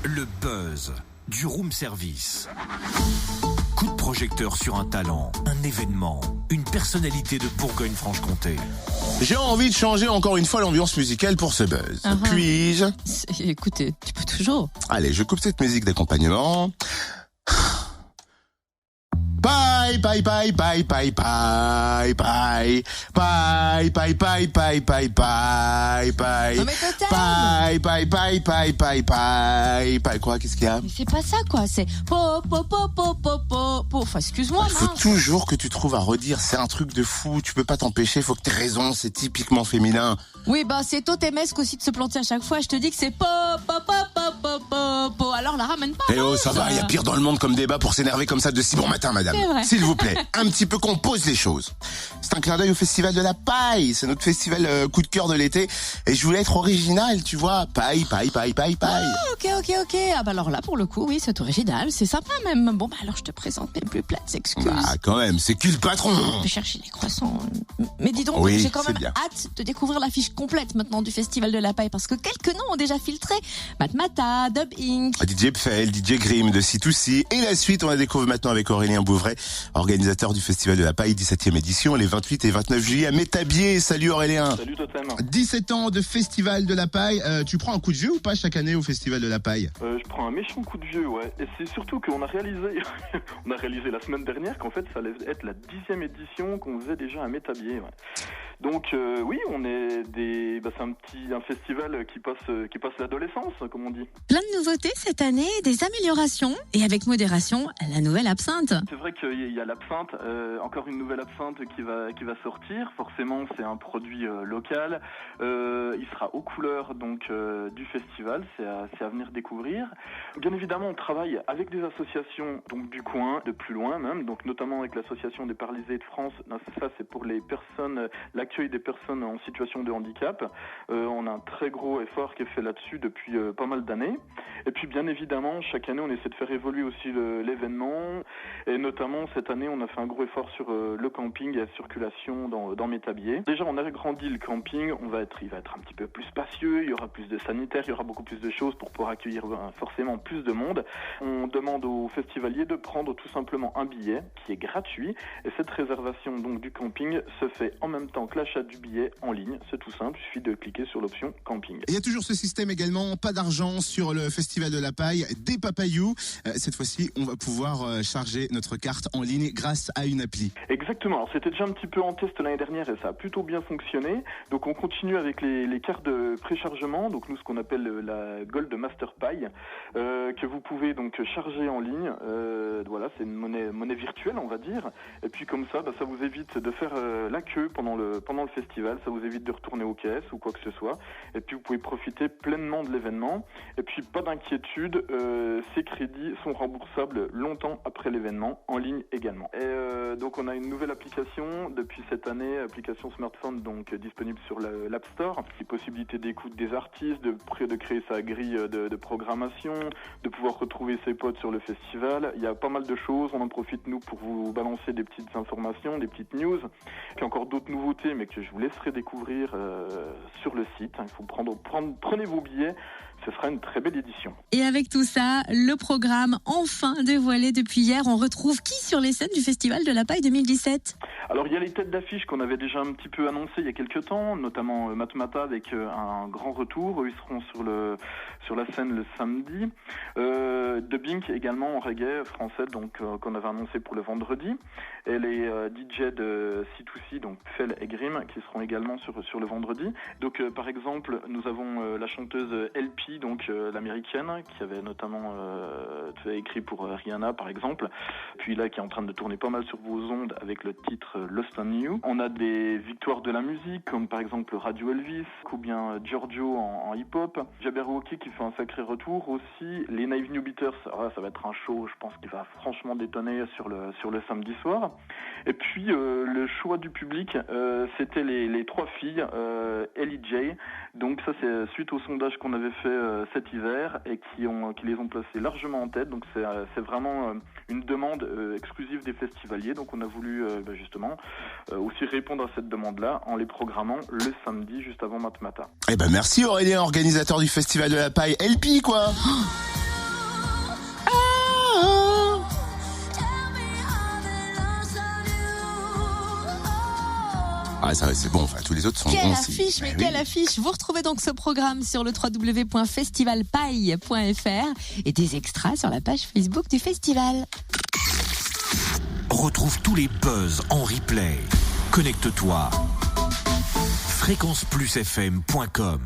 Le buzz du room service. Coup de projecteur sur un talent, un événement, une personnalité de Bourgogne-Franche-Comté. J'ai envie de changer encore une fois l'ambiance musicale pour ce buzz. Puis-je ? Écoutez, tu peux toujours. Allez, je coupe cette musique d'accompagnement. Bye, bye, bye, bye, bye, bye, bye, bye, bye, bye, bye, bye, bye, bye, Non mais total. bye, bye, bye, bye, bye, bye, bye, quoi, qu'est-ce qu'il y a? Mais c'est pas ça quoi, c'est po po po po po po po. Enfin, excuse-moi. Il faut toujours que tu trouves à redire, c'est un truc de fou, tu peux pas t'empêcher, faut que t'aies raison, c'est typiquement féminin. Oui, bah c'est totémesque aussi de se planter à chaque fois. Je te dis que c'est po po po po po po po. Alors la ramène pas. Eh oh, ça va, il y a pire dans le monde comme débat pour s'énerver comme ça de si bon matin, madame. C'est vrai. S'il vous plaît, un petit peu qu'on pose les choses. C'est un clin d'œil au Festival de la Paille, c'est notre festival coup de cœur de l'été, et je voulais être original, tu vois, paille, paille, paille, paille, paille. Ok. Ah bah alors là, pour le coup, oui, c'est original, c'est sympa même. Bon bah alors je te présente mes plus plates excuses. Bah quand même, c'est qui le patron? Je vais chercher les croissants. Mais dis donc, Oui, j'ai quand c'est même bien. hâte de découvrir la fiche complète maintenant du Festival de la Paille, parce que quelques noms ont déjà filtré. Matmata, Dub Inc. DJ Pfel, DJ Grimm de C2C, et la suite on la découvre maintenant avec Aurélien Bouvray, organisateur du Festival de la Paille 17e édition, les 28 et 29 juillet à Métabier. Salut Aurélien. Salut Totem. 17 ans de Festival de la Paille, tu prends un coup de vieux ou pas chaque année au Festival de la Paille? Je prends un méchant coup de vieux, ouais. Et c'est surtout qu'on a réalisé, on a réalisé la semaine dernière qu'en fait ça allait être la 10e édition qu'on faisait déjà à Métabier, ouais. Donc oui, on est c'est un festival qui passe l'adolescence, comme on dit. Plein de nouveautés cette année, des améliorations et avec modération, la nouvelle absinthe. C'est vrai qu'il y a l'absinthe, encore une nouvelle absinthe qui va sortir. Forcément, c'est un produit local. Il sera aux couleurs donc du festival. C'est à venir découvrir. Bien évidemment, on travaille avec des associations donc du coin, de plus loin même. Donc notamment avec l'association des paralysés de France. Non, ça, c'est pour les personnes, l'accueil des personnes en situation de handicap. On a un très gros effort qui est fait là-dessus depuis pas mal d'années. Et puis bien évidemment, chaque année, on essaie de faire évoluer aussi l'événement. Et notamment, cette année, on a fait un gros effort sur le camping et la circulation dans Métabier. Déjà, on a agrandi le camping. Il va être un petit peu plus spacieux. Il y aura plus de sanitaires. Il y aura beaucoup plus de choses pour pouvoir accueillir forcément plus de monde. On demande aux festivaliers de prendre tout simplement un billet qui est gratuit. Et cette réservation donc du camping se fait en même temps que l'achat du billet en ligne. C'est tout simple. Il suffit de cliquer sur l'option camping. Il y a toujours ce système également, pas d'argent sur le Festival de la Paille, des papayous. Cette fois-ci, on va pouvoir charger notre carte en ligne grâce à une appli. Exactement. Alors, c'était déjà un petit peu en test l'année dernière et ça a plutôt bien fonctionné. Donc on continue avec les cartes de préchargement. Donc nous, ce qu'on appelle la Gold Master Paille, que vous pouvez donc charger en ligne. Voilà, c'est une monnaie virtuelle, on va dire. Et puis comme ça, ça vous évite de faire la queue pendant le festival. Ça vous évite de retourner aux caisses ou quoi que ce soit. Et puis vous pouvez profiter pleinement de l'événement. Et puis pas d'inquiétude, ces crédits sont remboursables longtemps après l'événement, en ligne également. Et donc on a une nouvelle application depuis cette année, application smartphone donc disponible sur l'App Store, qui possibilité d'écoute des artistes, de créer sa grille de programmation, de pouvoir retrouver ses potes sur le festival. Il y a pas mal de choses, on en profite nous pour vous balancer des petites informations, des petites news, puis encore d'autres nouveautés mais que je vous laisserai découvrir sur le site. Il faut prenez vos billets. Ce sera une très belle édition. Et avec tout ça, le programme enfin dévoilé depuis hier, on retrouve qui sur les scènes du Festival de la Paille 2017 ? Alors il y a les têtes d'affiche qu'on avait déjà un petit peu annoncées il y a quelques temps, notamment Matmata avec un grand retour. Eux, ils seront sur la scène le samedi. Dub Inc également en reggae français, donc qu'on avait annoncé pour le vendredi. Et les DJ de C2C, donc Pfel et Grimm, qui seront également sur le vendredi. Donc par exemple, nous avons la chanteuse LP, donc l'américaine, qui avait notamment écrit pour Rihanna par exemple, puis là qui est en train de tourner pas mal sur vos ondes avec le titre Lost on You. On a des victoires de la musique comme par exemple Radio Elvis ou bien Giorgio en hip-hop, Jabberwocky qui fait un sacré retour aussi, les Naive New Beaters, ça va être un show je pense qui va franchement détonner sur le samedi soir. Et puis le choix du public, c'était les trois filles Ellie J. Donc ça c'est suite au sondage qu'on avait fait cet hiver et qui les ont placées largement en tête. Donc c'est vraiment une demande exclusive des festivaliers. Donc on a voulu justement aussi répondre à cette demande-là en les programmant le samedi juste avant Matmata. Eh ben merci Aurélien, organisateur du Festival de la Paille, LP quoi. Ah, ça, c'est bon. Enfin, tous les autres sont Quelle bons. affiche, mais oui. quelle affiche! Vous retrouvez donc ce programme sur le www.festivalpaille.fr et des extras sur la page Facebook du festival. Retrouve tous les buzz en replay. Connecte-toi. fréquenceplusfm.com